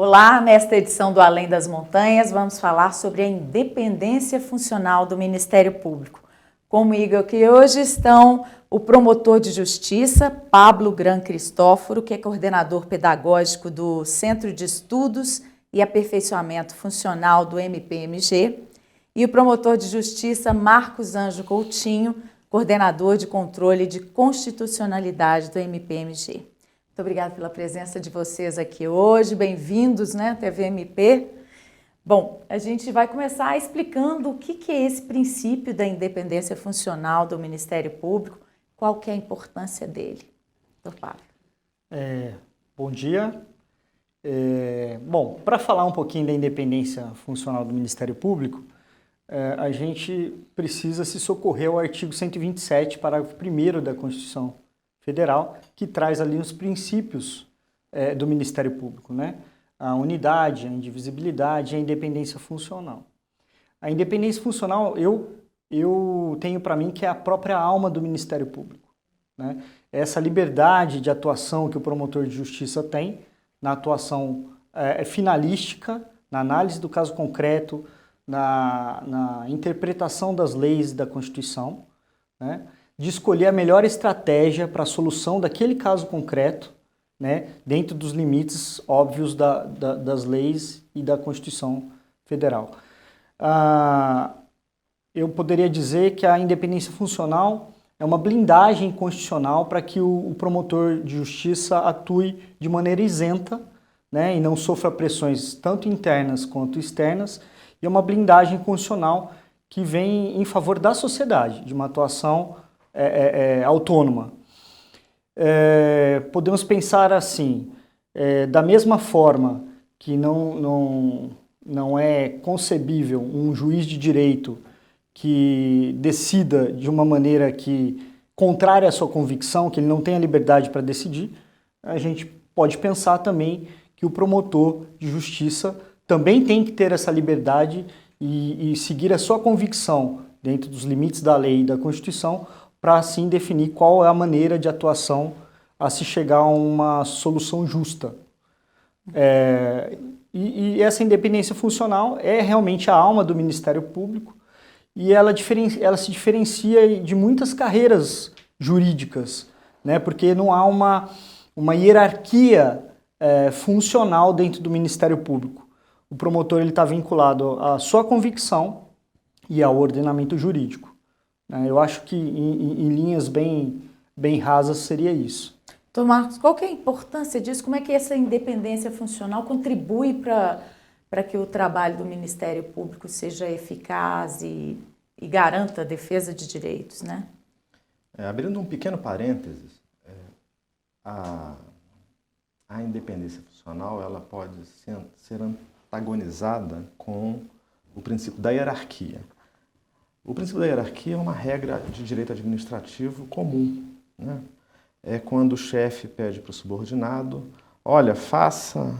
Olá, nesta edição do Além das Montanhas, vamos falar sobre a independência funcional do Ministério Público. Comigo aqui hoje estão o promotor de justiça, Pablo Gran Cristóforo, que é coordenador pedagógico do Centro de Estudos e Aperfeiçoamento Funcional do MPMG, e o promotor de justiça, Marcos Anjo Coutinho, coordenador de controle de constitucionalidade do MPMG. Muito obrigada pela presença de vocês aqui hoje, bem-vindos, né, TVMP. Bom, a gente vai começar explicando o que é esse princípio da independência funcional do Ministério Público, qual que é a importância dele. Doutor Pablo. Bom dia. Bom, para falar um pouquinho da independência funcional do Ministério Público, a gente precisa se socorrer ao artigo 127, parágrafo 1º da Constituição Federal, que traz ali os princípios do Ministério Público, né? A unidade, a indivisibilidade e a independência funcional. A independência funcional, eu tenho para mim que é a própria alma do Ministério Público, né? Essa liberdade de atuação que o promotor de justiça tem, na atuação finalística, na análise do caso concreto, na interpretação das leis da Constituição, né? De escolher a melhor estratégia para a solução daquele caso concreto, né, dentro dos limites óbvios das leis e da Constituição Federal. Eu poderia dizer que a independência funcional é uma blindagem constitucional para que o promotor de justiça atue de maneira isenta, né, e não sofra pressões tanto internas quanto externas, e é uma blindagem constitucional que vem em favor da sociedade, de uma atuação autônoma. Podemos pensar assim, da mesma forma que não é concebível um juiz de direito que decida de uma maneira que contrária à sua convicção, que ele não tenha liberdade para decidir, a gente pode pensar também que o promotor de justiça também tem que ter essa liberdade e seguir a sua convicção dentro dos limites da lei e da Constituição, para assim definir qual é a maneira de atuação a se chegar a uma solução justa. E essa independência funcional é realmente a alma do Ministério Público e ela se diferencia de muitas carreiras jurídicas, né? Porque não há uma hierarquia funcional dentro do Ministério Público. O promotor está vinculado à sua convicção e ao ordenamento jurídico. Eu acho que em linhas bem rasas seria isso. Doutor Marcos, qual que é a importância disso? Como é que essa independência funcional contribui para que o trabalho do Ministério Público seja eficaz e garanta a defesa de direitos, né? Abrindo um pequeno parênteses, a independência funcional ela pode ser antagonizada com o princípio da hierarquia. O princípio da hierarquia é uma regra de direito administrativo comum, né? É quando o chefe pede para o subordinado, olha, faça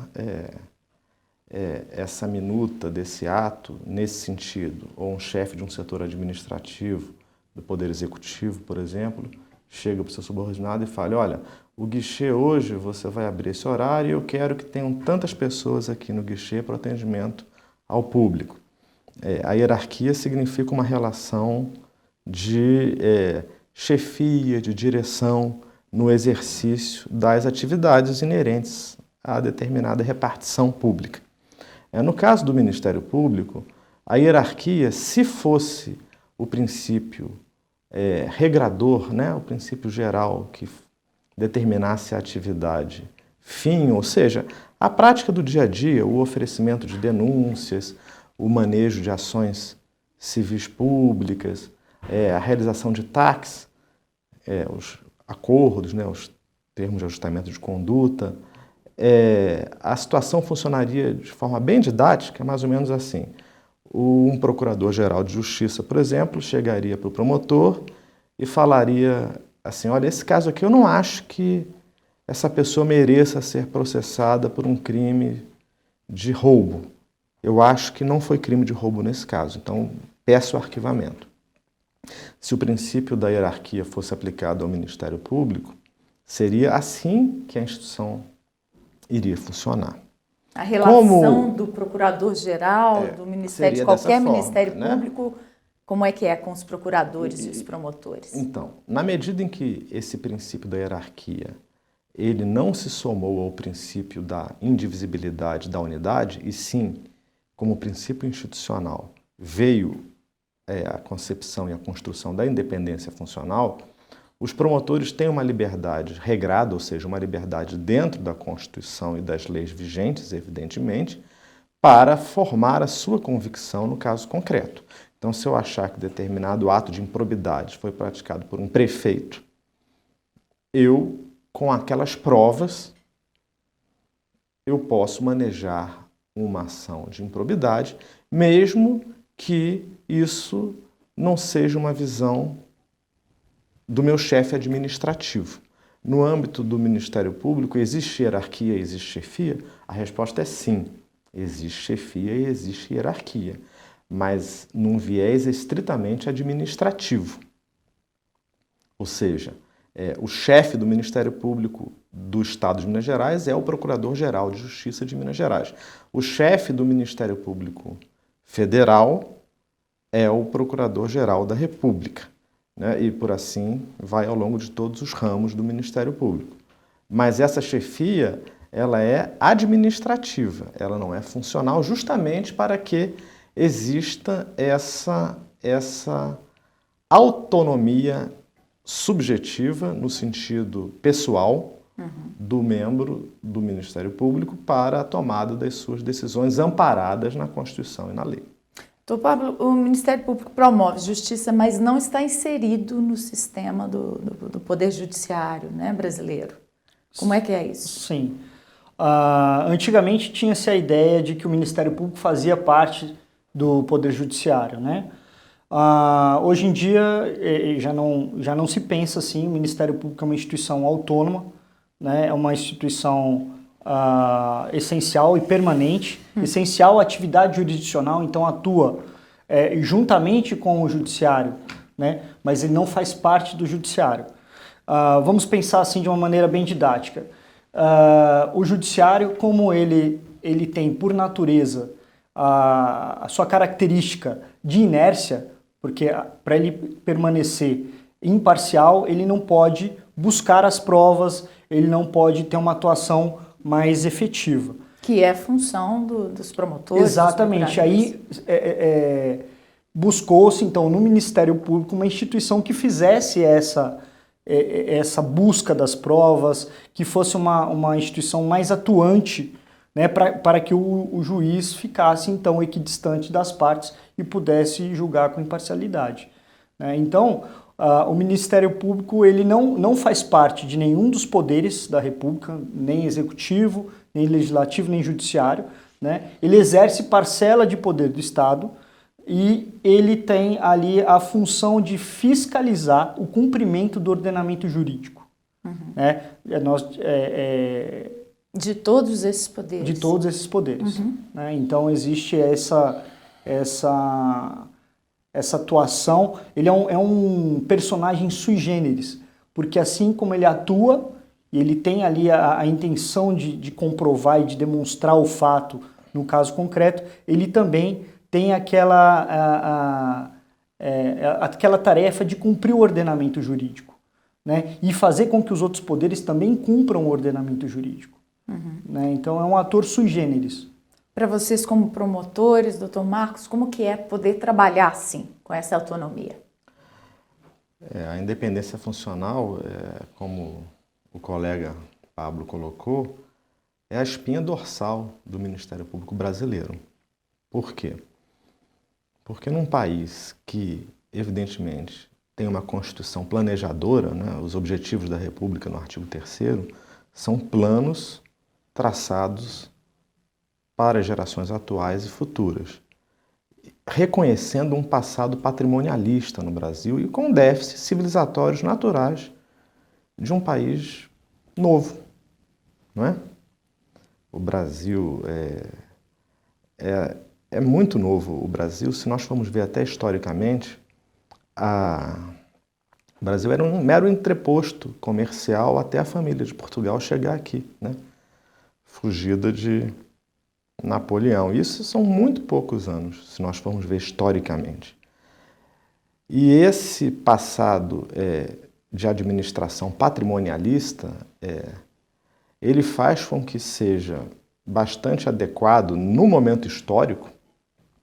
essa minuta desse ato nesse sentido. Ou um chefe de um setor administrativo do Poder Executivo, por exemplo, chega para o seu subordinado e fala, olha, o guichê hoje você vai abrir esse horário e eu quero que tenham tantas pessoas aqui no guichê para atendimento ao público. A hierarquia significa uma relação de chefia, de direção no exercício das atividades inerentes a determinada repartição pública. No caso do Ministério Público, a hierarquia, se fosse o princípio regrador, né, o princípio geral que determinasse a atividade fim, ou seja, a prática do dia a dia, o oferecimento de denúncias, o manejo de ações civis públicas, a realização de TACs, os acordos, né, os termos de ajustamento de conduta, a situação funcionaria de forma bem didática, mais ou menos assim. Um procurador-geral de justiça, por exemplo, chegaria para o promotor e falaria assim, olha, esse caso aqui eu não acho que essa pessoa mereça ser processada por um crime de roubo. Eu acho que não foi crime de roubo nesse caso, então peço o arquivamento. Se o princípio da hierarquia fosse aplicado ao Ministério Público, seria assim que a instituição iria funcionar. A relação do procurador-geral, do Ministério, de qualquer Ministério Público, como é que é com os procuradores e os promotores? Então, na medida em que esse princípio da hierarquia ele não se somou ao princípio da indivisibilidade da unidade, e sim, como princípio institucional, veio a concepção e a construção da independência funcional, os promotores têm uma liberdade regrada, ou seja, uma liberdade dentro da Constituição e das leis vigentes, evidentemente, para formar a sua convicção no caso concreto. Então, se eu achar que determinado ato de improbidade foi praticado por um prefeito, eu, com aquelas provas, eu posso manejar uma ação de improbidade, mesmo que isso não seja uma visão do meu chefe administrativo. No âmbito do Ministério Público, existe hierarquia, existe chefia? A resposta é sim. Existe chefia e existe hierarquia, mas num viés estritamente administrativo. Ou seja, o chefe do Ministério Público do Estado de Minas Gerais é o Procurador-Geral de Justiça de Minas Gerais. O chefe do Ministério Público Federal é o Procurador-Geral da República, né? E por assim vai ao longo de todos os ramos do Ministério Público. Mas essa chefia, ela é administrativa, ela não é funcional, justamente para que exista essa autonomia subjetiva, no sentido pessoal, do membro do Ministério Público para a tomada das suas decisões amparadas na Constituição e na lei. Doutor Pablo, o Ministério Público promove justiça, mas não está inserido no sistema do Poder Judiciário, né, brasileiro. Como é que é isso? Sim. Antigamente tinha-se a ideia de que o Ministério Público fazia parte do Poder Judiciário, né? Hoje em dia já não se pensa assim. O Ministério Público é uma instituição autônoma, né? É uma instituição essencial e permanente, essencial à atividade jurisdicional, então atua juntamente com o Judiciário, né? Mas ele não faz parte do Judiciário. Vamos pensar assim de uma maneira bem didática. O Judiciário, como ele tem por natureza a sua característica de inércia, porque para ele permanecer imparcial, ele não pode buscar as provas, ele não pode ter uma atuação mais efetiva. Que é a função dos promotores. Exatamente. Aí buscou-se, então, no Ministério Público uma instituição que fizesse essa busca das provas, que fosse uma instituição mais atuante, né, para que o juiz ficasse, então, equidistante das partes e pudesse julgar com imparcialidade, né? Então, o Ministério Público ele não faz parte de nenhum dos poderes da República, nem executivo, nem legislativo, nem judiciário, né? Ele exerce parcela de poder do Estado e ele tem ali a função de fiscalizar o cumprimento do ordenamento jurídico. Né? De todos esses poderes. De todos esses poderes. Né? Então existe essa atuação. Ele é um personagem sui generis, porque assim como ele atua, e ele tem ali a intenção de comprovar e de demonstrar o fato no caso concreto, ele também tem aquela tarefa de cumprir o ordenamento jurídico, né? E fazer com que os outros poderes também cumpram o ordenamento jurídico. Né? Então é um ator sui generis. Para vocês como promotores, doutor Marcos, como que é poder trabalhar assim, com essa autonomia? A independência funcional, como o colega Pablo colocou, é a espinha dorsal do Ministério Público brasileiro. Por quê? Porque num país que, evidentemente, tem uma Constituição planejadora, né, os objetivos da República no artigo 3º são planos traçados para gerações atuais e futuras, reconhecendo um passado patrimonialista no Brasil e com déficits civilizatórios naturais de um país novo, não é? O Brasil é muito novo. O Brasil, se nós formos ver até historicamente, o Brasil era um mero entreposto comercial até a família de Portugal chegar aqui, né? Fugida de Napoleão. Isso são muito poucos anos, se nós formos ver historicamente. E esse passado de administração patrimonialista, ele faz com que seja bastante adequado, no momento histórico,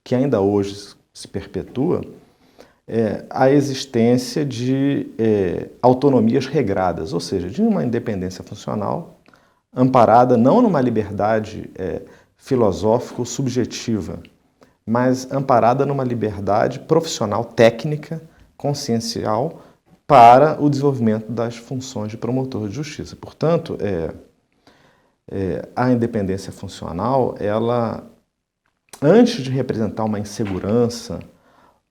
que ainda hoje se perpetua, a existência de autonomias regradas, ou seja, de uma independência funcional amparada não numa liberdade filosófica ou subjetiva, mas amparada numa liberdade profissional, técnica, consciencial, para o desenvolvimento das funções de promotor de justiça. Portanto, a independência funcional, ela, antes de representar uma insegurança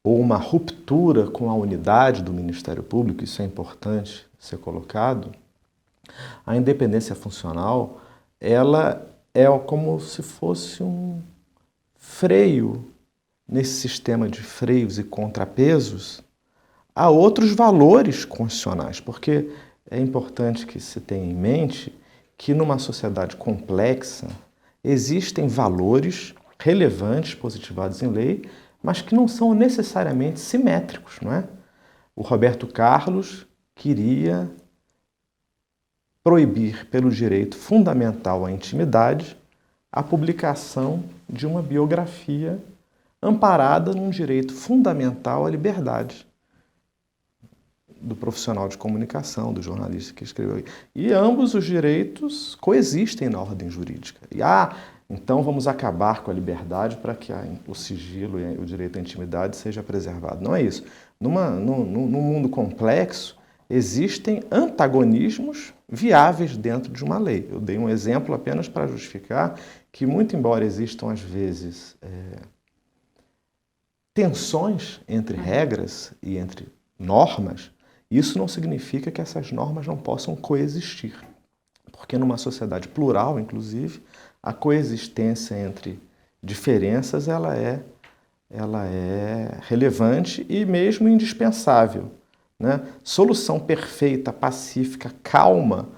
ou uma ruptura com a unidade do Ministério Público, isso é importante ser colocado, a independência funcional, ela é como se fosse um freio nesse sistema de freios e contrapesos a outros valores constitucionais, porque é importante que se tenha em mente que numa sociedade complexa existem valores relevantes positivados em lei, mas que não são necessariamente simétricos, não é? O Roberto Carlos queria proibir pelo direito fundamental à intimidade a publicação de uma biografia amparada num direito fundamental à liberdade do profissional de comunicação, do jornalista que escreveu. E ambos os direitos coexistem na ordem jurídica. E então vamos acabar com a liberdade para que o sigilo e o direito à intimidade seja preservado. Não é isso. Num mundo complexo, existem antagonismos viáveis dentro de uma lei. Eu dei um exemplo apenas para justificar que, muito embora existam, às vezes, tensões entre regras e entre normas, isso não significa que essas normas não possam coexistir. Porque numa sociedade plural, inclusive, a coexistência entre diferenças ela é relevante e mesmo indispensável, né? Solução perfeita, pacífica, calma,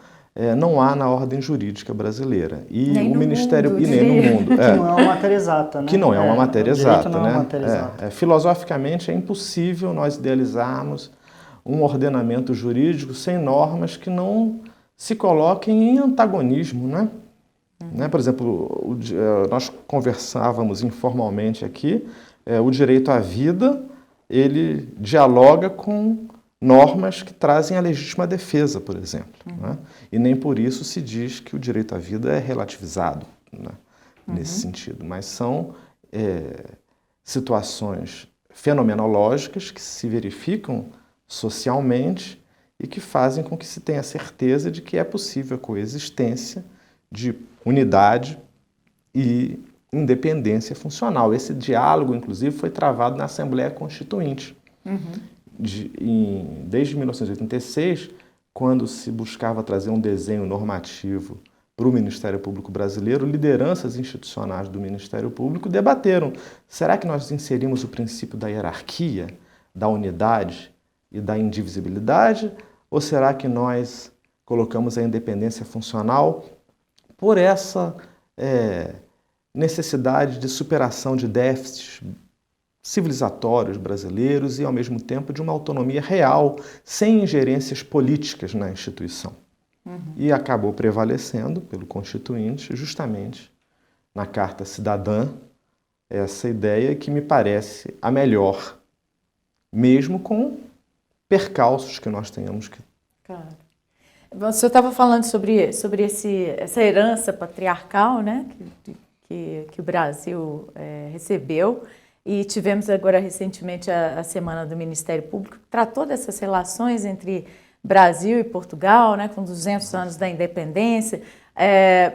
não há na ordem jurídica brasileira. E nem o Ministério mundo, e nem no mundo. Que não é uma matéria exata, né? Que não é uma matéria exata, não né? É uma matéria exata. Filosoficamente é impossível nós idealizarmos um ordenamento jurídico sem normas que não se coloquem em antagonismo, né? Por exemplo, nós conversávamos informalmente aqui, o direito à vida, ele dialoga com normas que trazem a legítima defesa, por exemplo. Né? E nem por isso se diz que o direito à vida é relativizado, né? Nesse sentido. Mas são situações fenomenológicas que se verificam socialmente e que fazem com que se tenha certeza de que é possível a coexistência de unidade e independência funcional. Esse diálogo, inclusive, foi travado na Assembleia Constituinte. Desde 1986, quando se buscava trazer um desenho normativo para o Ministério Público brasileiro, lideranças institucionais do Ministério Público debateram: será que nós inserimos o princípio da hierarquia, da unidade e da indivisibilidade, ou será que nós colocamos a independência funcional por essa necessidade de superação de déficits civilizatórios brasileiros e, ao mesmo tempo, de uma autonomia real, sem ingerências políticas na instituição? E acabou prevalecendo, pelo Constituinte, justamente na Carta Cidadã, essa ideia que me parece a melhor, mesmo com percalços que nós tenhamos que... Claro. O senhor estava falando sobre essa herança patriarcal, né, que o Brasil recebeu, e tivemos agora recentemente a Semana do Ministério Público, que tratou dessas relações entre Brasil e Portugal, né, com 200 anos da independência,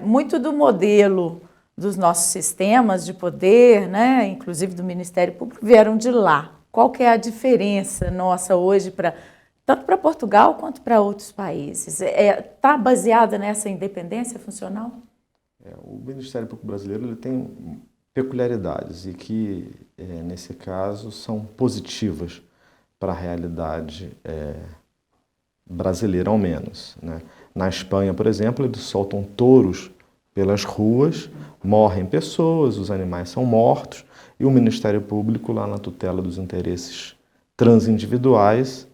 muito do modelo dos nossos sistemas de poder, né, inclusive do Ministério Público, vieram de lá. Qual que é a diferença nossa hoje tanto para Portugal quanto para outros países? Está baseada nessa independência funcional? O Ministério Público brasileiro ele tem peculiaridades e que, nesse caso, são positivas para a realidade brasileira, ao menos, né? Na Espanha, por exemplo, eles soltam touros pelas ruas, morrem pessoas, os animais são mortos, e o Ministério Público, lá na tutela dos interesses transindividuais,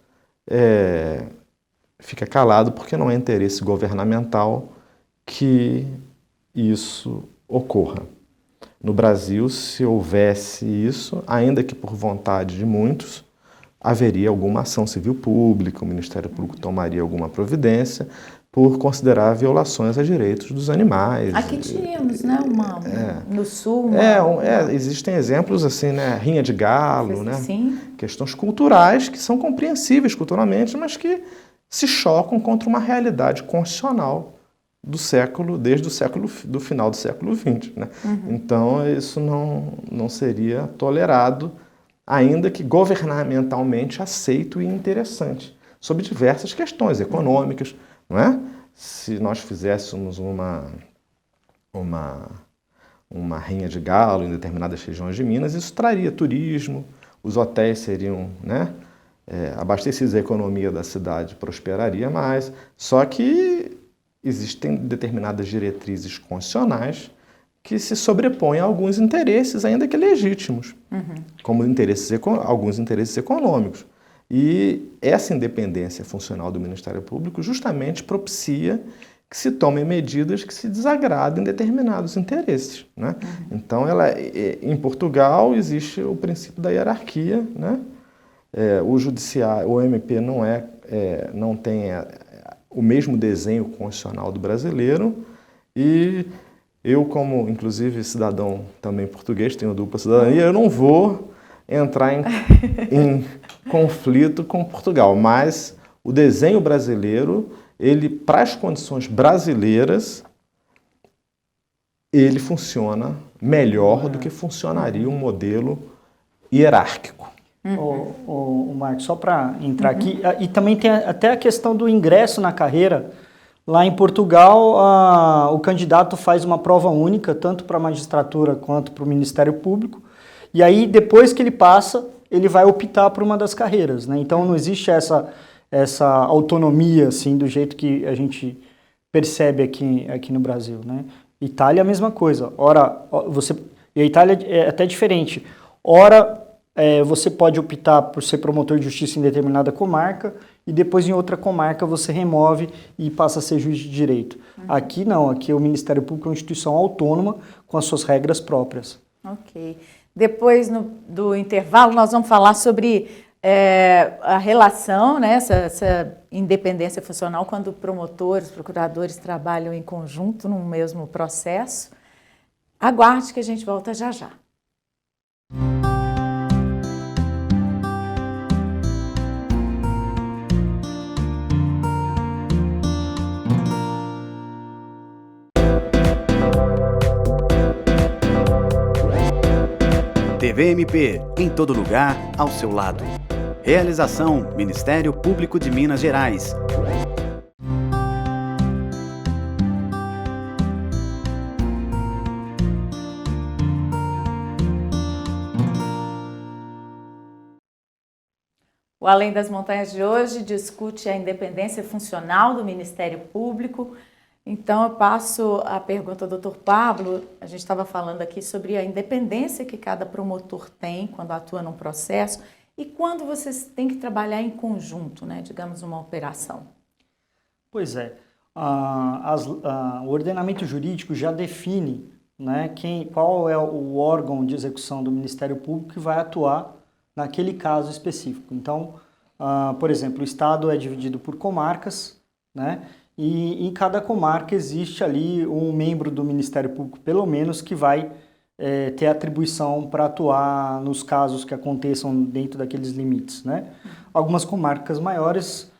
fica calado porque não é interesse governamental que isso ocorra. No Brasil, se houvesse isso, ainda que por vontade de muitos, haveria alguma ação civil pública, o Ministério Público tomaria alguma providência por considerar violações a direitos dos animais. Aqui tínhamos, né, no Sul. Existem exemplos assim, né, rinha de galo, né, sim. Questões culturais que são compreensíveis culturalmente, mas que se chocam contra uma realidade constitucional desde do final do século XX, né? Então isso não seria tolerado, ainda que governamentalmente aceito e interessante, sobre diversas questões econômicas, não é? Se nós fizéssemos uma rinha de galo em determinadas regiões de Minas, isso traria turismo, os hotéis seriam, né, abastecidos, a economia da cidade prosperaria mais, só que existem determinadas diretrizes constitucionais que se sobrepõem a alguns interesses, ainda que legítimos, como alguns interesses econômicos. E essa independência funcional do Ministério Público justamente propicia que se tomem medidas que se desagradem determinados interesses, né? Então, em Portugal existe o princípio da hierarquia, né? O judiciário, o MP não tem o mesmo desenho constitucional do brasileiro, e eu, como inclusive cidadão também português, tenho dupla cidadania, eu não vou entrar em conflito com Portugal, mas o desenho brasileiro, para as condições brasileiras, ele funciona melhor do que funcionaria um modelo hierárquico. O Marcos, só para entrar aqui, e também tem até a questão do ingresso na carreira. Lá em Portugal, o candidato faz uma prova única, tanto para a magistratura quanto para o Ministério Público, e aí depois que ele passa, ele vai optar por uma das carreiras, né? Então não existe essa autonomia assim, do jeito que a gente percebe aqui no Brasil, né? Itália é a mesma coisa. E a Itália é até diferente. Você pode optar por ser promotor de justiça em determinada comarca e depois em outra comarca você remove e passa a ser juiz de direito. Aqui não, aqui o Ministério Público é uma instituição autônoma com as suas regras próprias. Ok. Depois do intervalo nós vamos falar sobre a relação, né, essa independência funcional quando promotores, procuradores trabalham em conjunto no mesmo processo. Aguarde que a gente volta já já. TVMP, em todo lugar, ao seu lado. Realização: Ministério Público de Minas Gerais. O Além das Montanhas de hoje discute a independência funcional do Ministério Público. Então, eu passo a pergunta ao doutor Pablo. A gente estava falando aqui sobre a independência que cada promotor tem quando atua num processo e quando vocês têm que trabalhar em conjunto, né? Digamos, uma operação. Pois é. O ordenamento jurídico já define, né, qual é o órgão de execução do Ministério Público que vai atuar naquele caso específico. Então, por exemplo, o Estado é dividido por comarcas, né? E em cada comarca existe ali um membro do Ministério Público, pelo menos, que vai ter atribuição para atuar nos casos que aconteçam dentro daqueles limites, né? Algumas comarcas maiores,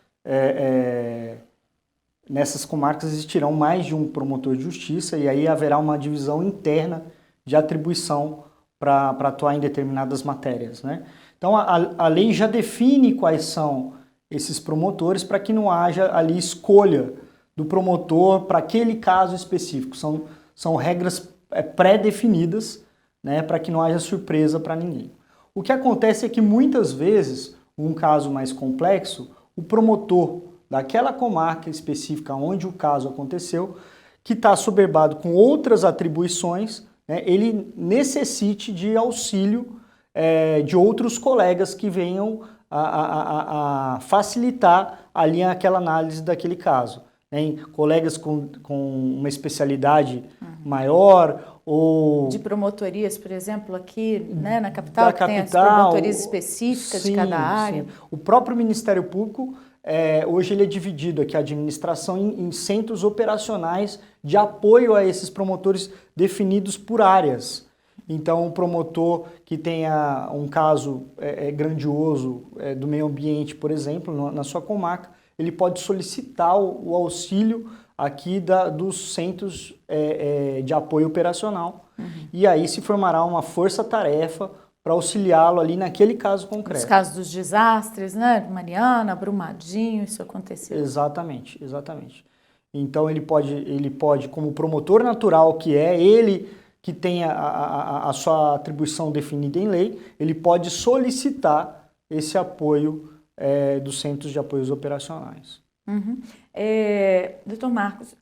nessas comarcas existirão mais de um promotor de justiça e aí haverá uma divisão interna de atribuição para atuar em determinadas matérias, né? Então a lei já define quais são esses promotores para que não haja ali escolha do promotor para aquele caso específico. São regras pré-definidas, né, para que não haja surpresa para ninguém. O que acontece é que muitas vezes, um caso mais complexo, o promotor daquela comarca específica onde o caso aconteceu que está assoberbado com outras atribuições, né, ele necessite de auxílio de outros colegas que venham a facilitar ali aquela análise daquele caso. Né, colegas com uma especialidade maior ou... De promotorias, por exemplo, aqui, né, na capital, da que tem as capital, promotorias específicas de cada área. Sim. O próprio Ministério Público, hoje ele é dividido aqui, a administração, em centros operacionais de apoio a esses promotores definidos por áreas. Então, um promotor que tenha um caso grandioso do meio ambiente, por exemplo, na sua comarca, ele pode solicitar o auxílio aqui dos centros de apoio operacional. E aí se formará uma força-tarefa para auxiliá-lo ali naquele caso concreto. Nos casos dos desastres, né? Mariana, Brumadinho, isso aconteceu. Exatamente. Então ele pode, como promotor natural que ele que tem a sua atribuição definida em lei, ele pode solicitar esse apoio dos centros de apoios operacionais. Doutor Marcos,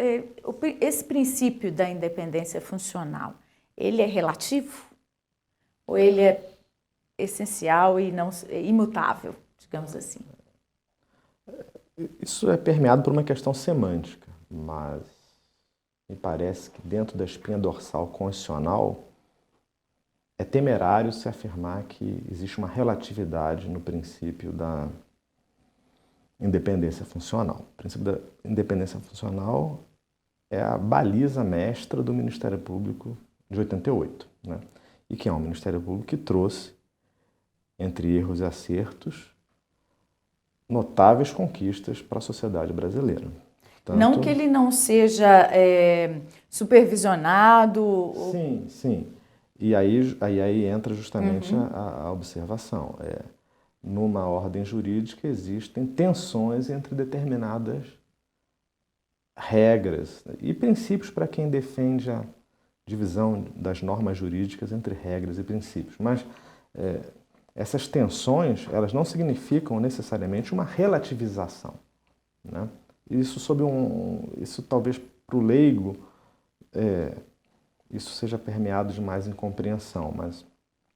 esse princípio da independência funcional, ele é relativo? Ou ele é essencial e não imutável, digamos assim? Isso é permeado por uma questão semântica, mas me parece que dentro da espinha dorsal constitucional é temerário se afirmar que existe uma relatividade no princípio da independência funcional. O princípio da independência funcional é a baliza mestra do Ministério Público de 88, né? E que é um Ministério Público que trouxe, entre erros e acertos, notáveis conquistas para a sociedade brasileira. Portanto, não que ele não seja supervisionado? Sim. E aí entra justamente a observação. Numa ordem jurídica existem tensões entre determinadas regras e princípios para quem defende a divisão das normas jurídicas entre regras e princípios. Mas essas tensões, elas não significam necessariamente uma relativização, né? Isso talvez para o leigo isso seja permeado de mais incompreensão, mas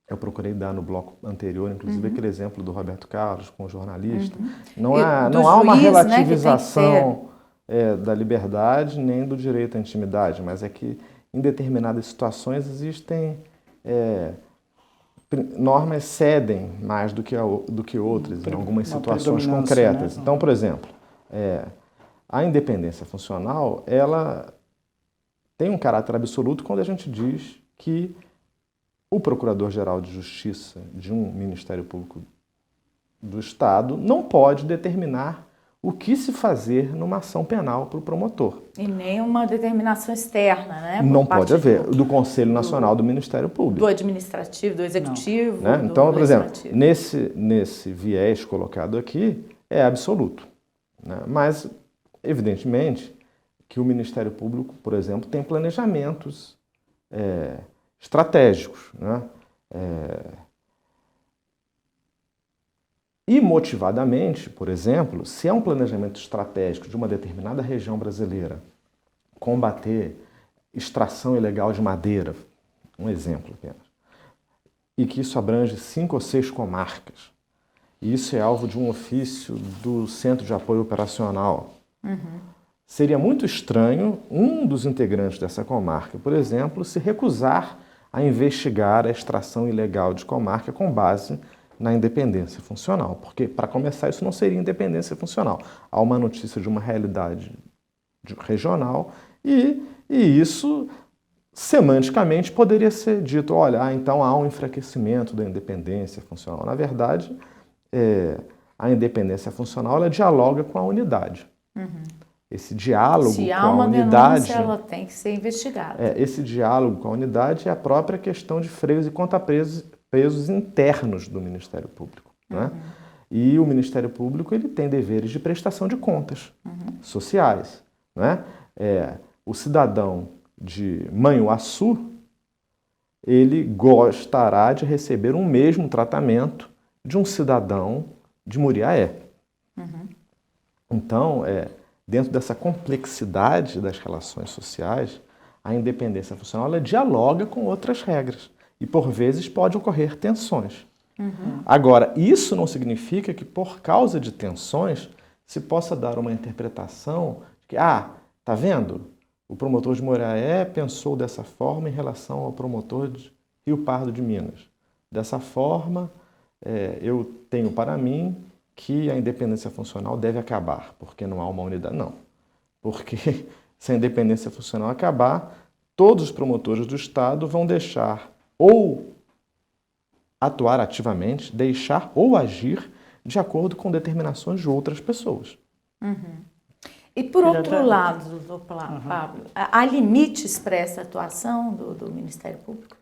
eu procurei dar no bloco anterior, inclusive, aquele exemplo do Roberto Carlos com o jornalista. Não há uma relativização da liberdade nem do direito à intimidade, mas é que em determinadas situações existem normas cedem mais do que outras em algumas situações concretas. Né? Então, por exemplo, a independência funcional, ela tem um caráter absoluto quando a gente diz que o Procurador-Geral de Justiça de um Ministério Público do Estado não pode determinar o que se fazer numa ação penal para o promotor. E nem uma determinação externa, né? Não pode haver, do Conselho Nacional do Ministério Público. Do Administrativo, do Executivo. Né? Então, por exemplo, nesse viés colocado aqui, é absoluto. Né? Mas, evidentemente, que o Ministério Público, por exemplo, tem planejamentos estratégicos, né? E motivadamente, por exemplo, se é um planejamento estratégico de uma determinada região brasileira combater extração ilegal de madeira, um exemplo apenas, e que isso abrange 5 ou 6 comarcas, e isso é alvo de um ofício do Centro de Apoio Operacional, seria muito estranho um dos integrantes dessa comarca, por exemplo, se recusar a investigar a extração ilegal de comarca com base na independência funcional. Porque, para começar, isso não seria independência funcional. Há uma notícia de uma realidade regional e isso, semanticamente, poderia ser dito, olha, então há um enfraquecimento da independência funcional. Na verdade, a independência funcional ela dialoga com a unidade. Esse diálogo com a unidade... Se há uma denúncia, ela tem que ser investigada. Esse diálogo com a unidade é a própria questão de freios e contrapesos internos do Ministério Público. Né? E o Ministério Público ele tem deveres de prestação de contas sociais. Né? O cidadão de Manhuaçu, ele gostará de receber um mesmo tratamento de um cidadão de Muriaé. Então, dentro dessa complexidade das relações sociais, a independência funcional ela dialoga com outras regras e, por vezes, pode ocorrer tensões. Agora, isso não significa que, por causa de tensões, se possa dar uma interpretação de que, tá vendo? O promotor de Moraé pensou dessa forma em relação ao promotor de Rio Pardo de Minas. Dessa forma, eu tenho para mim que a independência funcional deve acabar, porque não há uma unidade. Não. Porque se a independência funcional acabar, todos os promotores do Estado vão deixar ou atuar ativamente, deixar ou agir de acordo com determinações de outras pessoas. E por outro lado, doutor Pablo, há limites para essa atuação do Ministério Público?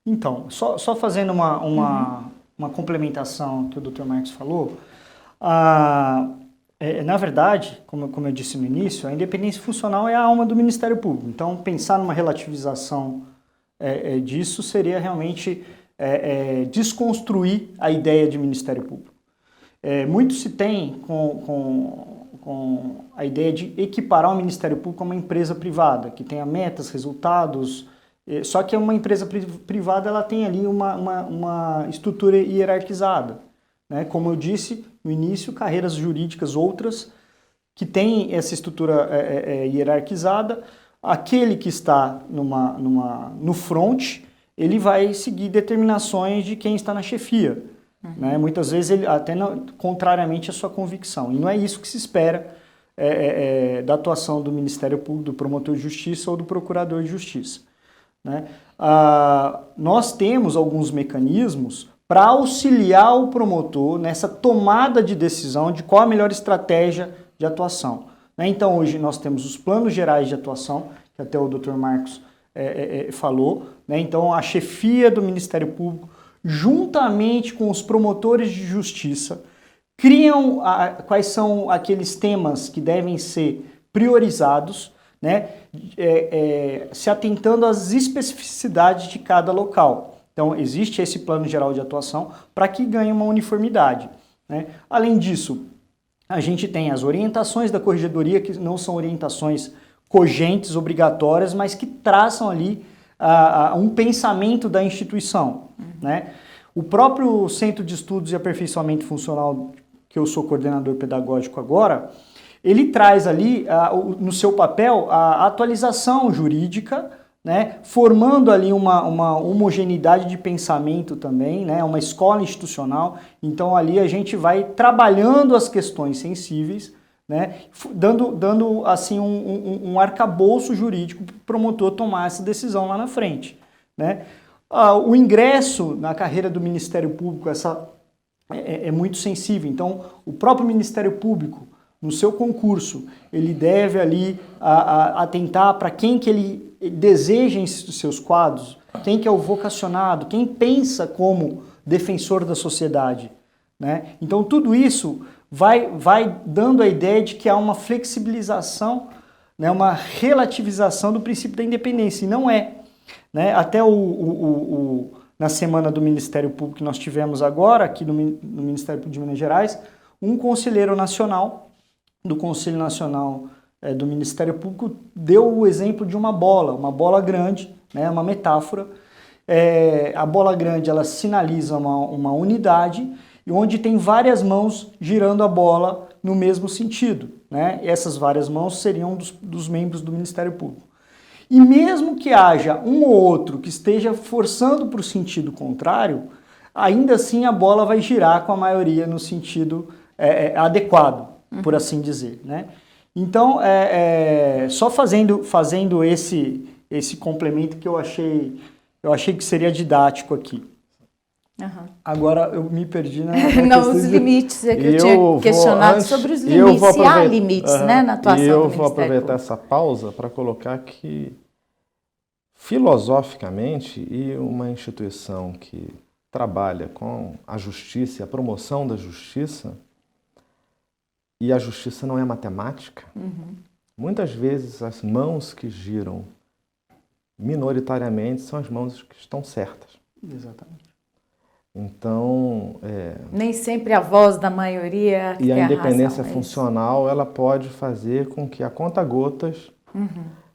Então, só fazendo uma complementação que o Dr. Marcos falou, na verdade, como eu disse no início, a independência funcional é a alma do Ministério Público. Então, pensar numa relativização disso seria realmente desconstruir a ideia de Ministério Público. Muito se tem com a ideia de equiparar o Ministério Público a uma empresa privada, que tenha metas, resultados, só que uma empresa privada ela tem ali uma estrutura hierarquizada, né? Como eu disse no início, carreiras jurídicas outras que têm essa estrutura hierarquizada, aquele que está no front, ele vai seguir determinações de quem está na chefia. Né? Muitas vezes, ele, até contrariamente à sua convicção. E não é isso que se espera da atuação do Ministério Público, do promotor de justiça ou do procurador de justiça. Né? Nós temos alguns mecanismos para auxiliar o promotor nessa tomada de decisão de qual a melhor estratégia de atuação. Né? Então, hoje nós temos os planos gerais de atuação, que até o Dr. Marcos falou. Né? Então, a chefia do Ministério Público, juntamente com os promotores de justiça, criam quais são aqueles temas que devem ser priorizados, né? Se atentando às especificidades de cada local. Então, existe esse plano geral de atuação para que ganhe uma uniformidade. Né? Além disso, a gente tem as orientações da corregedoria, que não são orientações cogentes, obrigatórias, mas que traçam ali um pensamento da instituição. Né? O próprio Centro de Estudos e Aperfeiçoamento Funcional, que eu sou coordenador pedagógico agora, ele traz ali, no seu papel, a atualização jurídica, né? Formando ali uma homogeneidade de pensamento também, né? Uma escola institucional. Então ali a gente vai trabalhando as questões sensíveis, né? Dando assim um arcabouço jurídico para o promotor tomar essa decisão lá na frente. Né? O ingresso na carreira do Ministério Público é muito sensível. Então, o próprio Ministério Público, no seu concurso, ele deve ali atentar para quem que ele deseja em seus quadros, quem que é o vocacionado, quem pensa como defensor da sociedade. Né? Então, tudo isso vai dando a ideia de que há uma flexibilização, né, uma relativização do princípio da independência, e não é. Né? Até na semana do Ministério Público que nós tivemos agora, aqui no Ministério Público de Minas Gerais, um conselheiro nacional do Conselho Nacional do Ministério Público deu o exemplo de uma bola grande, né, uma metáfora. A bola grande ela sinaliza uma unidade, e onde tem várias mãos girando a bola no mesmo sentido. Né? Essas várias mãos seriam dos membros do Ministério Público. E mesmo que haja um ou outro que esteja forçando para o sentido contrário, ainda assim a bola vai girar com a maioria no sentido adequado, por assim dizer. Né? Então, só fazendo esse complemento que eu achei que seria didático aqui. Uhum. Agora eu me perdi na não, os limites, que eu tinha questionado sobre os limites, se há limites, né, na atuação do Ministério Público. Eu vou aproveitar essa pausa para colocar que, filosoficamente, e uma instituição que trabalha com a justiça e a promoção da justiça, e a justiça não é matemática, muitas vezes as mãos que giram minoritariamente são as mãos que estão certas. Exatamente. Então, Nem sempre a voz da maioria é que e a tem independência razão, é isso? funcional, ela pode fazer com que a conta-gotas,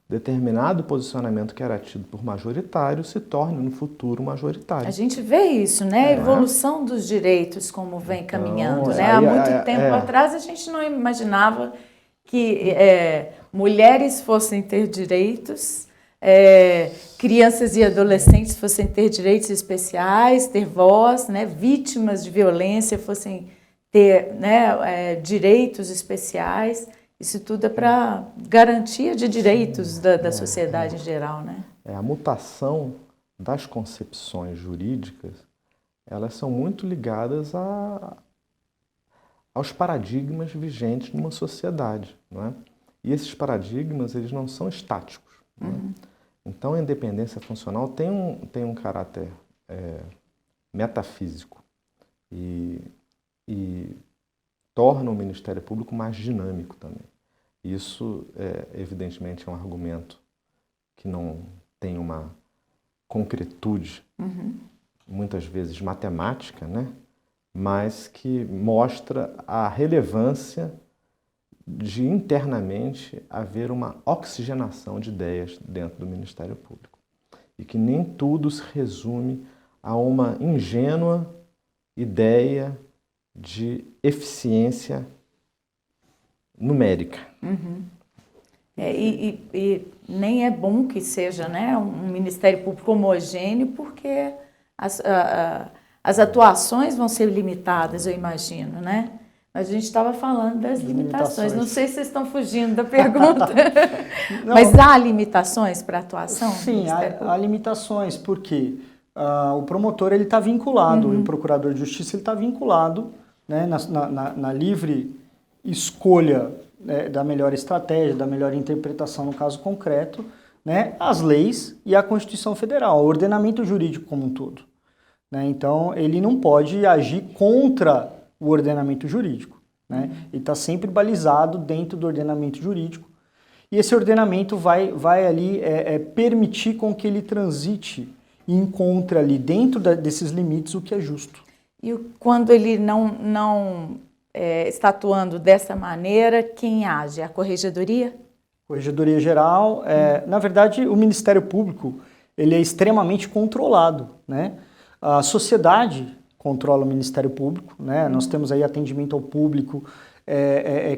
determinado posicionamento que era tido por majoritário, se torne no futuro majoritário. A gente vê isso, né? A evolução dos direitos, como vem caminhando, né? Há aí, muito tempo atrás a gente não imaginava que mulheres fossem ter direitos, crianças e adolescentes fossem ter direitos especiais, ter voz, né? Vítimas de violência fossem ter, né, direitos especiais. Isso tudo é para garantia de direitos da sociedade em geral, né? A mutação das concepções jurídicas, elas são muito ligadas aos paradigmas vigentes numa sociedade, não é? E esses paradigmas, eles não são estáticos. Não é? Então, a independência funcional tem um caráter metafísico e torna o Ministério Público mais dinâmico também. Isso, evidentemente, é um argumento que não tem uma concretude, muitas vezes matemática, né? Mas que mostra a relevância de internamente haver uma oxigenação de ideias dentro do Ministério Público. E que nem tudo se resume a uma ingênua ideia de eficiência numérica. E nem é bom que seja, né, um Ministério Público homogêneo, porque as atuações vão ser limitadas, eu imagino, né? Mas a gente estava falando das limitações. Não sei se vocês estão fugindo da pergunta. Mas há limitações para a atuação? Sim, há limitações, porque o promotor está vinculado, e o procurador de justiça está vinculado, né, na livre escolha, né, da melhor estratégia, da melhor interpretação no caso concreto, né, às leis e à Constituição Federal, ao ordenamento jurídico como um todo. Né? Então, ele não pode agir contra o ordenamento jurídico. Né? Ele está sempre balizado dentro do ordenamento jurídico. E esse ordenamento vai ali permitir com que ele transite e encontre ali dentro desses limites o que é justo. E quando ele não está atuando dessa maneira, quem age? A Corregedoria? Corregedoria Geral, na verdade, o Ministério Público ele é extremamente controlado. Né? A sociedade controla o Ministério Público, né? Nós temos aí atendimento ao público,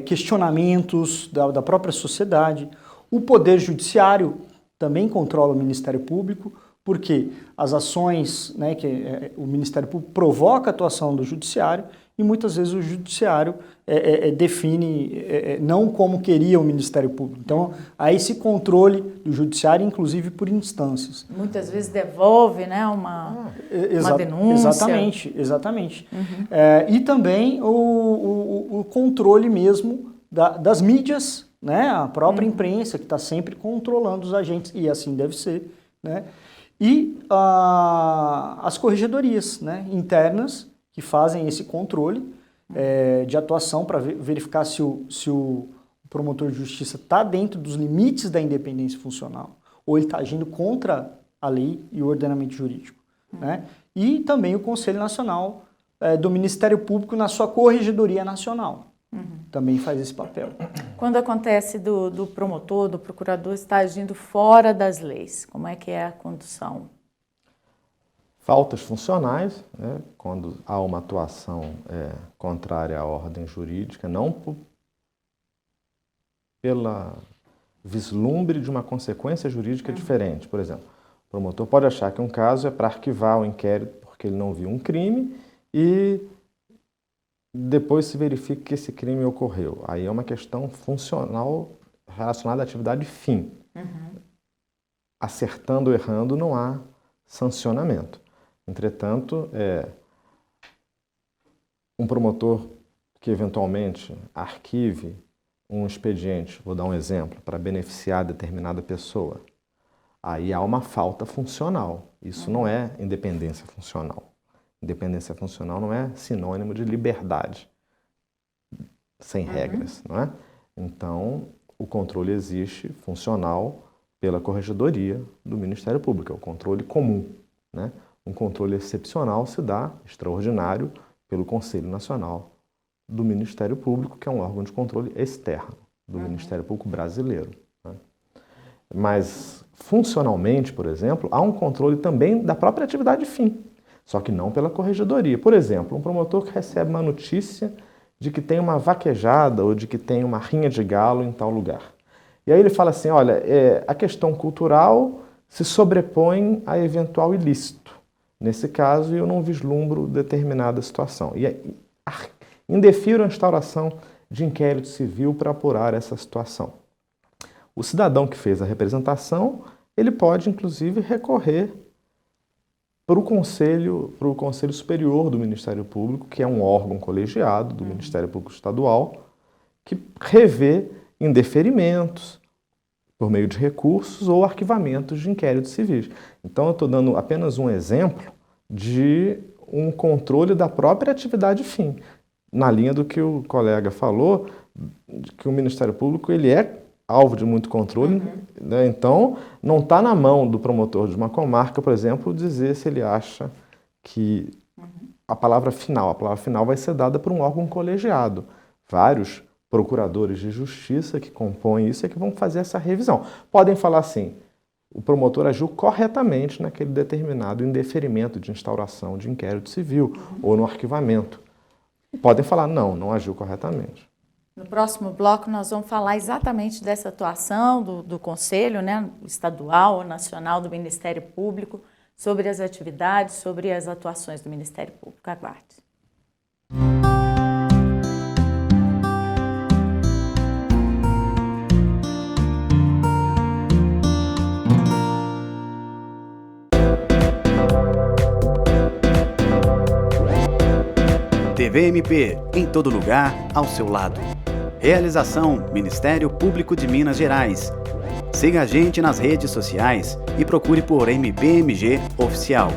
questionamentos da própria sociedade. O Poder Judiciário também controla o Ministério Público, porque as ações, né, que o Ministério Público provoca a atuação do Judiciário e muitas vezes o Judiciário define não como queria o Ministério Público. Então, há esse controle do Judiciário, inclusive por instâncias. Muitas vezes devolve, né, uma denúncia. Exatamente. E também o controle mesmo das mídias, né, a própria imprensa, que está sempre controlando os agentes, e assim deve ser. Né? E as corregedorias, né, internas, que fazem esse controle de atuação para verificar se o promotor de justiça está dentro dos limites da independência funcional ou ele está agindo contra a lei e o ordenamento jurídico. Né? E também o Conselho Nacional do Ministério Público na sua Corregedoria Nacional. Também faz esse papel. Quando acontece do promotor, do procurador estar agindo fora das leis, como é que é a condução? Faltas funcionais, né, quando há uma atuação contrária à ordem jurídica, não pela vislumbre de uma consequência jurídica diferente. Por exemplo, o promotor pode achar que um caso é para arquivar o inquérito porque ele não viu um crime e depois se verifica que esse crime ocorreu. Aí é uma questão funcional relacionada à atividade fim. Acertando ou errando, não há sancionamento. Entretanto, um promotor que eventualmente arquive um expediente, vou dar um exemplo, para beneficiar determinada pessoa, aí há uma falta funcional. Isso não é independência funcional. Independência funcional não é sinônimo de liberdade sem regras, não é? Então, o controle existe funcional pela Corregedoria do Ministério Público, é o controle comum, né? Um controle excepcional se dá, extraordinário, pelo Conselho Nacional do Ministério Público, que é um órgão de controle externo do Ministério Público brasileiro, né? Mas, funcionalmente, por exemplo, há um controle também da própria atividade fim, só que não pela corregedoria. Por exemplo, um promotor que recebe uma notícia de que tem uma vaquejada ou de que tem uma rinha de galo em tal lugar. E aí ele fala assim, olha, a questão cultural se sobrepõe a eventual ilícito. Nesse caso, eu não vislumbro determinada situação. E indefiro a instauração de inquérito civil para apurar essa situação. O cidadão que fez a representação, ele pode, inclusive, recorrer para o Conselho Superior do Ministério Público, que é um órgão colegiado do Ministério Público Estadual, que revê indeferimentos por meio de recursos ou arquivamentos de inquéritos civis. Então, eu estou dando apenas um exemplo de um controle da própria atividade fim, na linha do que o colega falou, que o Ministério Público ele é alvo de muito controle, né? Então não está na mão do promotor de uma comarca, por exemplo, dizer se ele acha que a palavra final vai ser dada por um órgão colegiado. Vários procuradores de justiça que compõem isso é que vão fazer essa revisão. Podem falar assim, o promotor agiu corretamente naquele determinado indeferimento de instauração de inquérito civil ou no arquivamento. Podem falar, não agiu corretamente. No próximo bloco nós vamos falar exatamente dessa atuação do Conselho, né, estadual ou nacional do Ministério Público, sobre as atividades, sobre as atuações do Ministério Público. Aguarde. TV MP, em todo lugar, ao seu lado. Realização Ministério Público de Minas Gerais. Siga a gente nas redes sociais e procure por MPMG Oficial.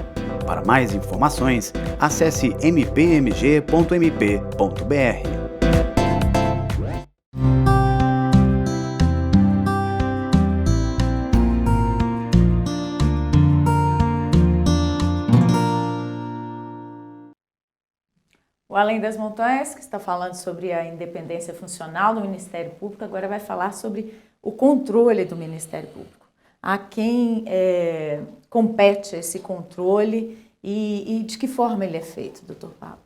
Para mais informações, acesse mpmg.mp.br. O Além das Montanhas, que está falando sobre a independência funcional do Ministério Público, agora vai falar sobre o controle do Ministério Público. A quem compete esse controle e de que forma ele é feito, doutor Pablo?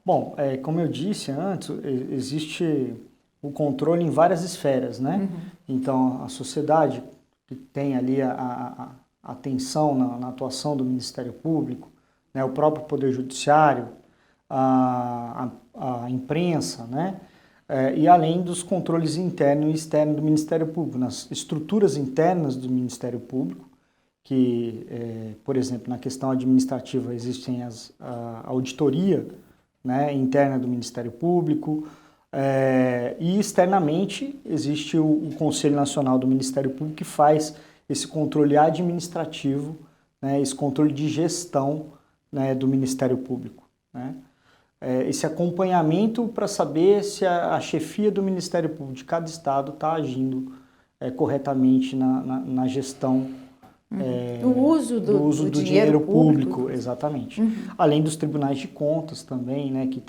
Bom, como eu disse antes, existe o controle em várias esferas, né? Então, a sociedade que tem ali a atenção na atuação do Ministério Público, né? O próprio Poder Judiciário, a imprensa, né? E além dos controles interno e externo do Ministério Público, nas estruturas internas do Ministério Público, que, por exemplo, na questão administrativa existem a auditoria, né, interna do Ministério Público, e externamente existe o Conselho Nacional do Ministério Público que faz esse controle administrativo, né, esse controle de gestão, né, do Ministério Público, né? Esse acompanhamento para saber se a chefia do Ministério Público de cada estado está agindo corretamente na gestão do uso do dinheiro público. Exatamente. Além dos tribunais de contas também, né, que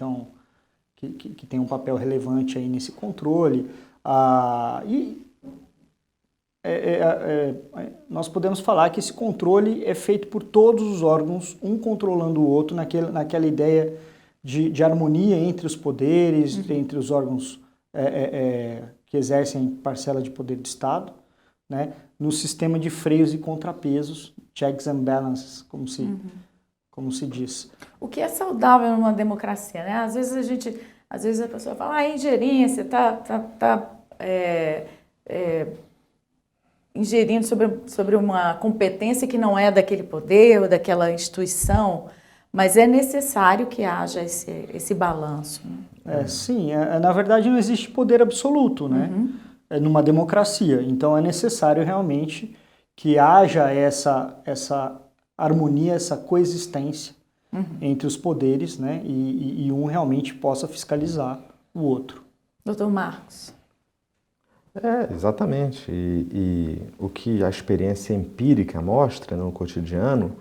tem um papel relevante aí nesse controle. Nós podemos falar que esse controle é feito por todos os órgãos, um controlando o outro, naquela ideia de harmonia entre os poderes, entre os órgãos que exercem parcela de poder do Estado, né, no sistema de freios e contrapesos, checks and balances, como se diz. O que é saudável numa democracia, né? Às vezes a pessoa fala, ingerência, está ingerindo sobre uma competência que não é daquele poder ou daquela instituição, mas é necessário que haja esse balanço. Né? Sim, na verdade não existe poder absoluto, né? Numa democracia. Então é necessário realmente que haja essa harmonia, essa coexistência entre os poderes, né? E um realmente possa fiscalizar o outro. Doutor Marcos. Exatamente. E o que a experiência empírica mostra no cotidiano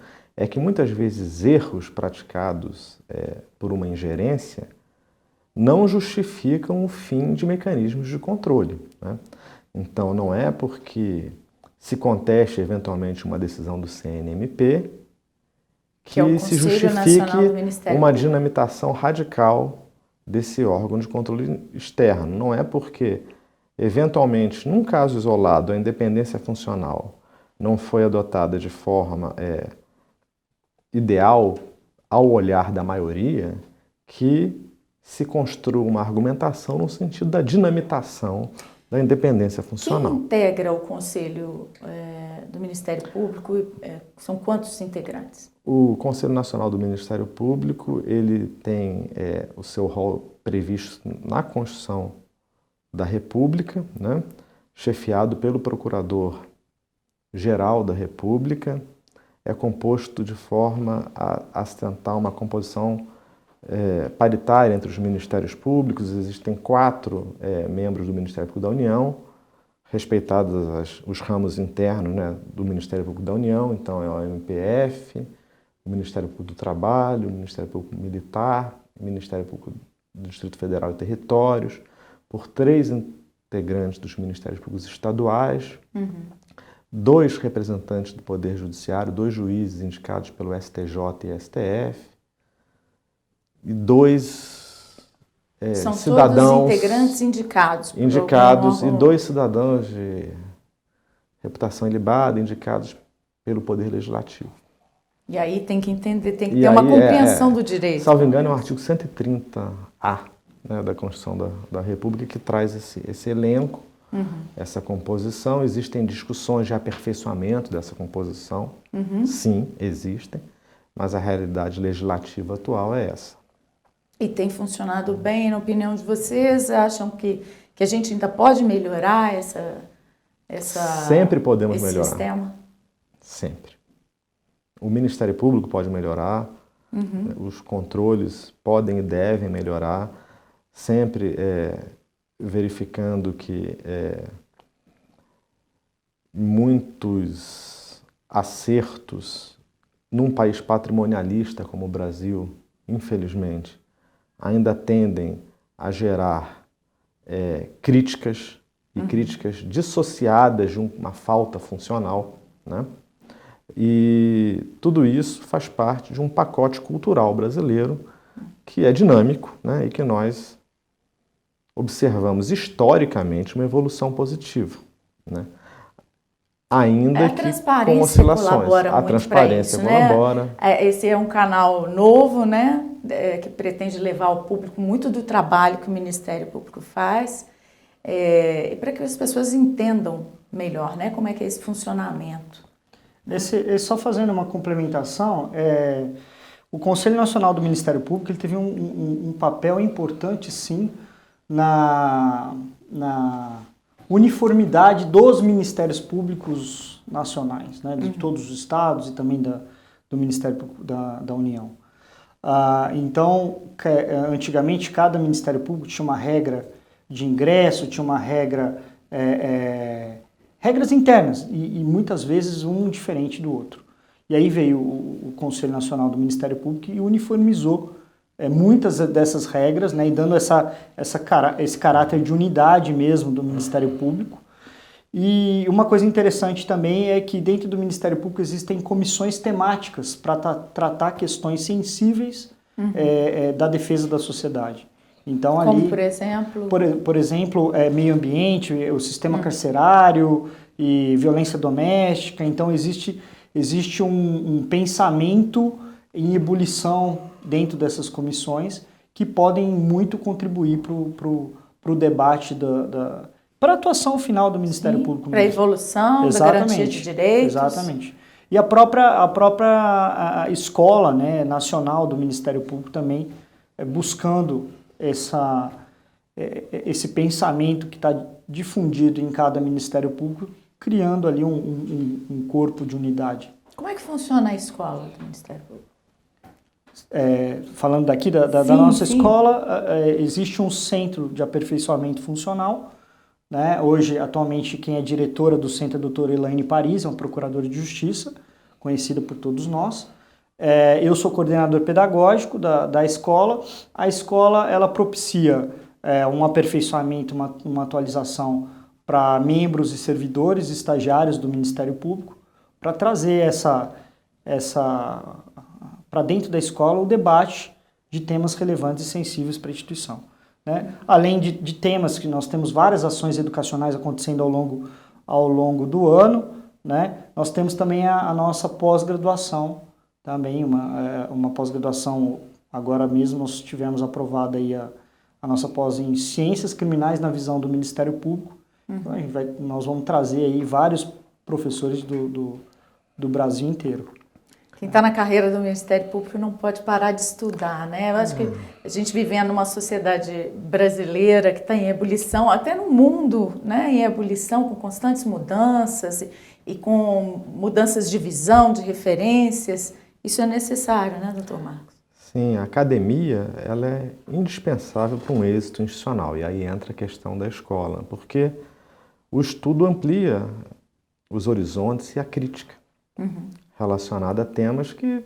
é que muitas vezes erros praticados por uma ingerência não justificam o fim de mecanismos de controle, né? Então, não é porque se conteste eventualmente uma decisão do CNMP que é o se Conselho Nacional justifique do Ministério uma Público. dinamitação radical desse órgão de controle externo. Não é porque, eventualmente, num caso isolado, a independência funcional não foi adotada de forma ideal ao olhar da maioria, que se construa uma argumentação no sentido da dinamitação da independência funcional. Quem integra o Conselho do Ministério Público? São quantos integrantes? O Conselho Nacional do Ministério Público, ele tem o seu rol previsto na Constituição da República, né? Chefiado pelo Procurador-Geral da República, é composto de forma a sustentar uma composição paritária entre os ministérios públicos. Existem 4 membros do Ministério Público da União, respeitados os ramos internos, né, do Ministério Público da União. Então é o MPF, o Ministério Público do Trabalho, o Ministério Público Militar, o Ministério Público do Distrito Federal e Territórios, por 3 integrantes dos Ministérios Públicos Estaduais, 2 representantes do Poder Judiciário, 2 juízes indicados pelo STJ e STF, e 2 São cidadãos todos integrantes indicados. Por indicados algum e 2 cidadãos de reputação ilibada indicados pelo Poder Legislativo. E aí tem que entender, tem que E ter uma aí compreensão do direito. Salvo engano, é o artigo 130A, né, da Constituição da República, que traz esse elenco, essa composição. Existem discussões de aperfeiçoamento dessa composição. Sim, existem, mas a realidade legislativa atual é essa. E tem funcionado bem, na opinião de vocês? Acham que a gente ainda pode melhorar Sempre podemos esse melhorar. sistema? Sempre. O Ministério Público pode melhorar, os controles podem e devem melhorar, sempre verificando que muitos acertos num país patrimonialista como o Brasil, infelizmente, ainda tendem a gerar críticas, e críticas dissociadas de uma falta funcional, né? E tudo isso faz parte de um pacote cultural brasileiro que é dinâmico, né? E que nós observamos historicamente uma evolução positiva, né? Ainda que com oscilações. A transparência colabora. Né? Esse é um canal novo, né? Que pretende levar ao público muito do trabalho que o Ministério Público faz, e para que as pessoas entendam melhor, né? Como é que é esse funcionamento. Só fazendo uma complementação, o Conselho Nacional do Ministério Público ele teve um papel importante, sim, na uniformidade dos Ministérios Públicos nacionais, né, de todos os estados e também do Ministério Público da União. Então, antigamente, cada Ministério Público tinha uma regra de ingresso, tinha uma regra... regras internas, e muitas vezes um diferente do outro. E aí veio o Conselho Nacional do Ministério Público e uniformizou muitas dessas regras, né, e dando esse caráter de unidade mesmo do Ministério Público. E uma coisa interessante também é que dentro do Ministério Público existem comissões temáticas para tratar questões sensíveis da defesa da sociedade. Então, como, ali, por exemplo? Por exemplo, meio ambiente, o sistema carcerário e violência doméstica. Então, existe um pensamento em ebulição dentro dessas comissões que podem muito contribuir para o debate para a atuação final do Ministério Público. Para a evolução, da garantia de direitos. Exatamente. E a própria escola, né, nacional do Ministério Público também buscando esse pensamento que está difundido em cada Ministério Público, criando ali um corpo de unidade. Como é que funciona a escola do Ministério Público? Falando daqui da nossa escola, existe um centro de aperfeiçoamento funcional, né? Hoje, atualmente, quem é diretora do centro é a doutora Elaine Paris, é uma procuradora de justiça, conhecida por todos nós, Eu sou coordenador pedagógico da escola. A escola ela propicia um aperfeiçoamento, uma atualização para membros e servidores, estagiários do Ministério Público, para trazer para dentro da escola o debate de temas relevantes e sensíveis para a instituição. Né? Além de temas que nós temos várias ações educacionais acontecendo ao longo do ano, né? Nós temos também a nossa pós-graduação, também uma pós-graduação, agora mesmo nós tivemos aprovada aí a nossa pós em Ciências Criminais na visão do Ministério Público. Então, nós vamos trazer aí vários professores do Brasil inteiro. Quem está na carreira do Ministério Público não pode parar de estudar, né? Eu acho que a gente vivendo numa sociedade brasileira que está em ebulição, até no mundo, né, em ebulição, com constantes mudanças e com mudanças de visão, de referências, isso é necessário, né, doutor Marcos? Sim, a academia ela é indispensável para um êxito institucional, e aí entra a questão da escola, porque o estudo amplia os horizontes e a crítica relacionada a temas que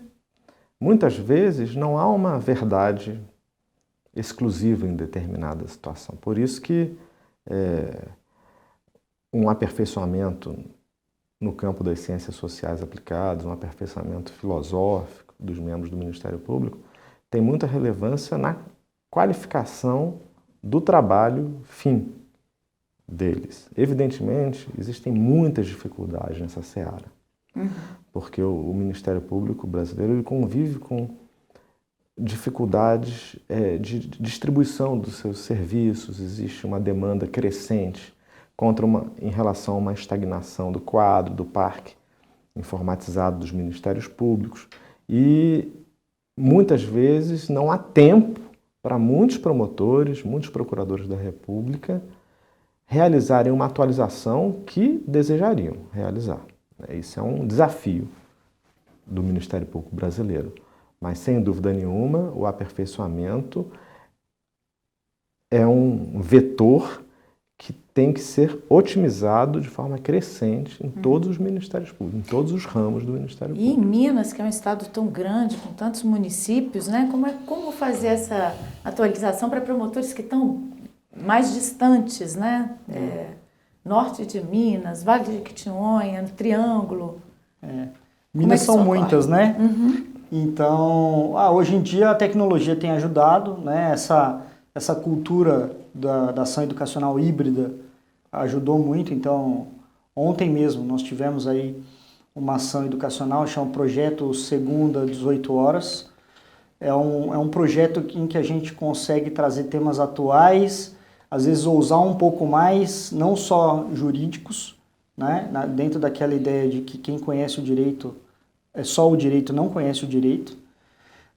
muitas vezes não há uma verdade exclusiva em determinada situação. Por isso que um aperfeiçoamento no campo das ciências sociais aplicadas, um aperfeiçoamento filosófico dos membros do Ministério Público, tem muita relevância na qualificação do trabalho fim deles. Evidentemente, existem muitas dificuldades nessa seara, porque o Ministério Público brasileiro ele convive com dificuldades de distribuição dos seus serviços, existe uma demanda crescente em relação a uma estagnação do quadro, do parque informatizado dos ministérios públicos, e muitas vezes não há tempo para muitos promotores, muitos procuradores da República realizarem uma atualização que desejariam realizar. Isso é um desafio do Ministério Público brasileiro, mas sem dúvida nenhuma o aperfeiçoamento é um vetor que tem que ser otimizado de forma crescente em todos os ministérios públicos, em todos os ramos do Ministério Público. E em Minas, que é um estado tão grande, com tantos municípios, né? Como fazer essa atualização para promotores que estão mais distantes, né? Norte de Minas, Vale de Jequitinhonha, Triângulo. Minas são muitas, né? Então, hoje em dia a tecnologia tem ajudado, né? Essa cultura da ação educacional híbrida ajudou muito. Então, ontem mesmo nós tivemos aí uma ação educacional, chama Projeto Segunda, 18 horas. É um projeto em que a gente consegue trazer temas atuais, às vezes ousar um pouco mais, não só jurídicos, né? Dentro daquela ideia de que quem conhece o direito é só o direito, não conhece o direito.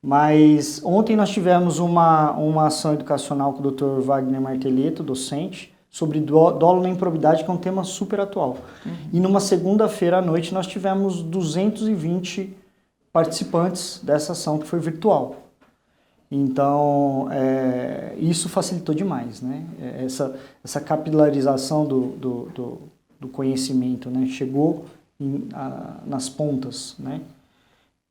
Mas ontem nós tivemos uma ação educacional com o Dr. Wagner Marteletto, docente, sobre dolo na improbidade, que é um tema super atual. E numa segunda-feira à noite nós tivemos 220 participantes dessa ação que foi virtual. Então, isso facilitou demais, né? Essa capilarização do conhecimento, né? Chegou nas pontas, né?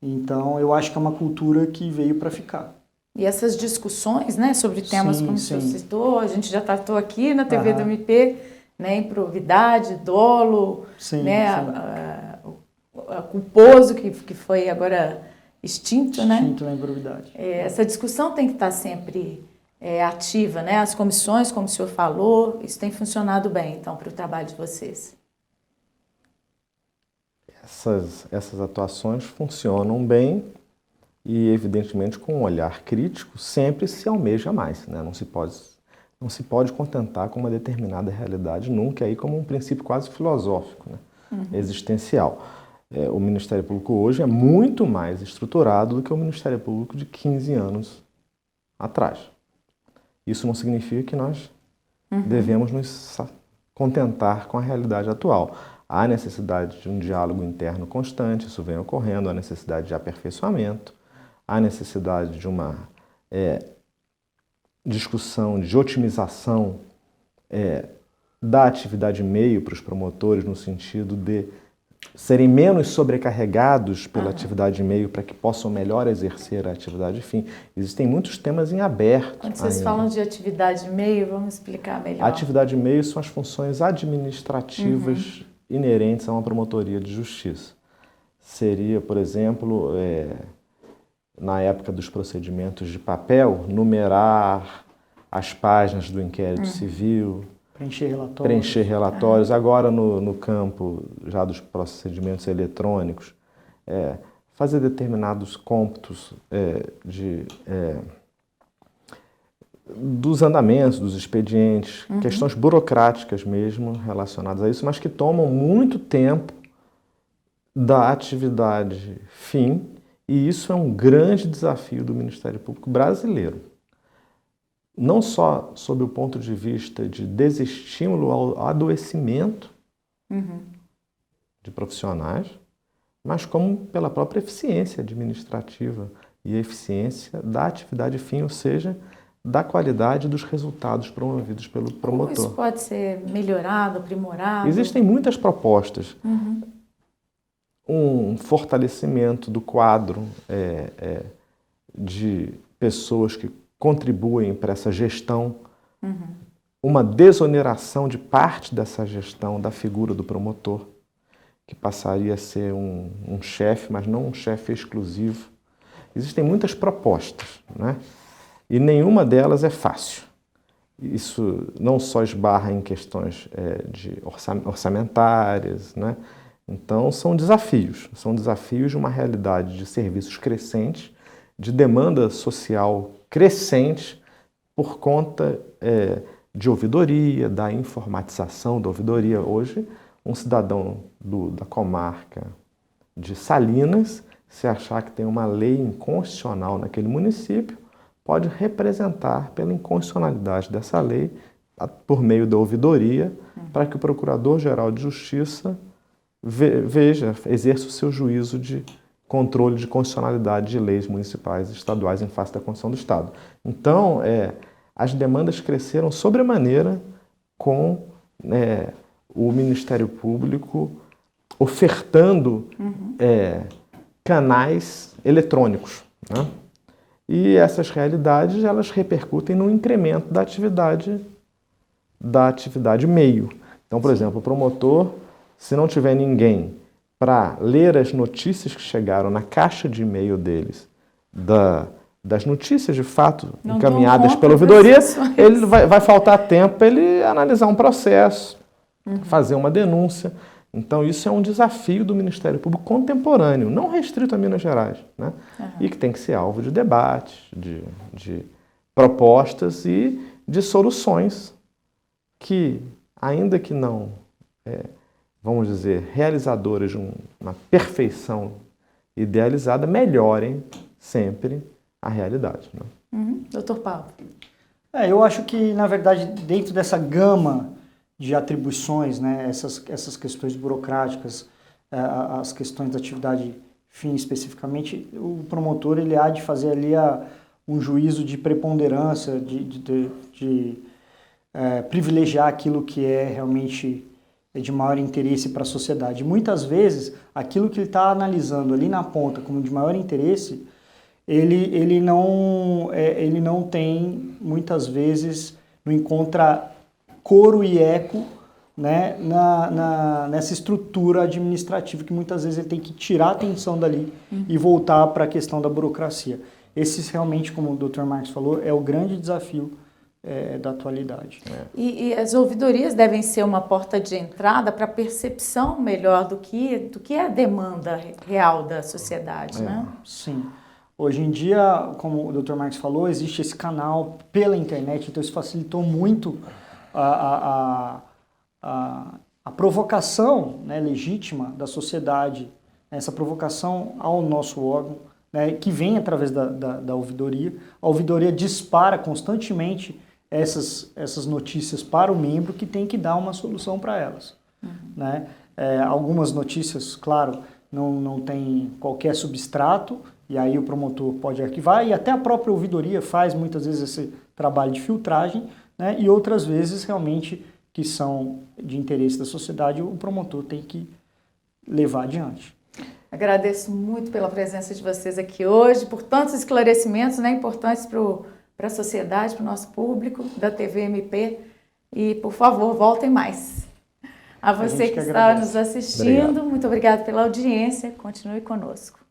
Então, eu acho que é uma cultura que veio para ficar. E essas discussões, né, sobre temas como o senhor citou, a gente já tratou aqui na TV do MP, né, improbidade, dolo, né, o culposo que foi agora extinto, né? Extinto na improbidade. Essa discussão tem que estar sempre ativa, né? As comissões, como o senhor falou, isso tem funcionado bem, então, para o trabalho de vocês. Essas atuações funcionam bem e, evidentemente, com um olhar crítico, sempre se almeja mais, né? Não se pode contentar com uma determinada realidade nunca, aí como um princípio quase filosófico, né? Existencial. O Ministério Público hoje é muito mais estruturado do que o Ministério Público de 15 anos atrás. Isso não significa que nós devemos nos contentar com a realidade atual. Há necessidade de um diálogo interno constante, isso vem ocorrendo, há necessidade de aperfeiçoamento, há necessidade de uma discussão, de otimização da atividade meio para os promotores, no sentido de serem menos sobrecarregados pela atividade meio para que possam melhor exercer a atividade fim. Existem muitos temas em aberto. Quando vocês falam de atividade meio, vamos explicar melhor. A atividade meio são as funções administrativas inerentes a uma promotoria de justiça. Seria, por exemplo, na época dos procedimentos de papel, numerar as páginas do inquérito civil, preencher relatórios. Agora, no campo já dos procedimentos eletrônicos, fazer determinados cômputos dos andamentos, dos expedientes, questões burocráticas mesmo relacionadas a isso, mas que tomam muito tempo da atividade fim, e isso é um grande desafio do Ministério Público brasileiro. Não só sob o ponto de vista de desestímulo ao adoecimento de profissionais, mas como pela própria eficiência administrativa e eficiência da atividade fim, ou seja, da qualidade dos resultados promovidos pelo promotor. Como isso pode ser melhorado, aprimorado? Existem muitas propostas. Um fortalecimento do quadro de pessoas que contribuem para essa gestão, uma desoneração de parte dessa gestão da figura do promotor, que passaria a ser um chefe, mas não um chefe exclusivo. Existem muitas propostas, né? E nenhuma delas é fácil. Isso não só esbarra em questões de orçamentárias, né? Então, são desafios de uma realidade de serviços crescentes, de demanda social crescente por conta de ouvidoria, da informatização da ouvidoria. Hoje, um cidadão da comarca de Salinas, se achar que tem uma lei inconstitucional naquele município, pode representar pela inconstitucionalidade dessa lei por meio da ouvidoria, para que o Procurador-Geral de Justiça exerça o seu juízo de controle de constitucionalidade de leis municipais e estaduais em face da Constituição do Estado. Então, as demandas cresceram sobremaneira com o Ministério Público ofertando canais eletrônicos, né? E essas realidades, elas repercutem no incremento da atividade meio. Então, por exemplo, o promotor, se não tiver ninguém para ler as notícias que chegaram na caixa de e-mail deles, das notícias de fato não encaminhadas pela ouvidoria, ele vai faltar tempo para ele analisar um processo, fazer uma denúncia. Então, isso é um desafio do Ministério Público contemporâneo, não restrito a Minas Gerais, né? E que tem que ser alvo de debates, de propostas e de soluções que, ainda que não, vamos dizer, realizadoras de uma perfeição idealizada, melhorem sempre a realidade, né? Doutor Paulo. Eu acho que, na verdade, dentro dessa gama de atribuições, né, essas questões burocráticas, as questões da atividade fim especificamente, o promotor ele há de fazer ali um juízo de preponderância, de privilegiar aquilo que é realmente de maior interesse para a sociedade. Muitas vezes, aquilo que ele está analisando ali na ponta como de maior interesse, ele não tem, muitas vezes, não encontra coro e eco, né, nessa estrutura administrativa que muitas vezes ele tem que tirar a atenção dali e voltar para a questão da burocracia. Esse realmente, como o Dr. Marcos falou, é o grande desafio da atualidade. E as ouvidorias devem ser uma porta de entrada para a percepção melhor do que é a demanda real da sociedade, né? Sim. Hoje em dia, como o Dr. Marcos falou, existe esse canal pela internet, então isso facilitou muito a provocação, né, legítima da sociedade, essa provocação ao nosso órgão, né, que vem através da ouvidoria. A ouvidoria dispara constantemente essas notícias para o membro que tem que dar uma solução para elas. Né? Algumas notícias, claro, não tem qualquer substrato, e aí o promotor pode arquivar, e até a própria ouvidoria faz muitas vezes esse trabalho de filtragem, né? E outras vezes realmente que são de interesse da sociedade, o promotor tem que levar adiante. Agradeço muito pela presença de vocês aqui hoje, por tantos esclarecimentos, né, importantes para a sociedade, para o nosso público da TV MP. E, por favor, voltem mais. A você que está nos assistindo, muito obrigada pela audiência. Continue conosco.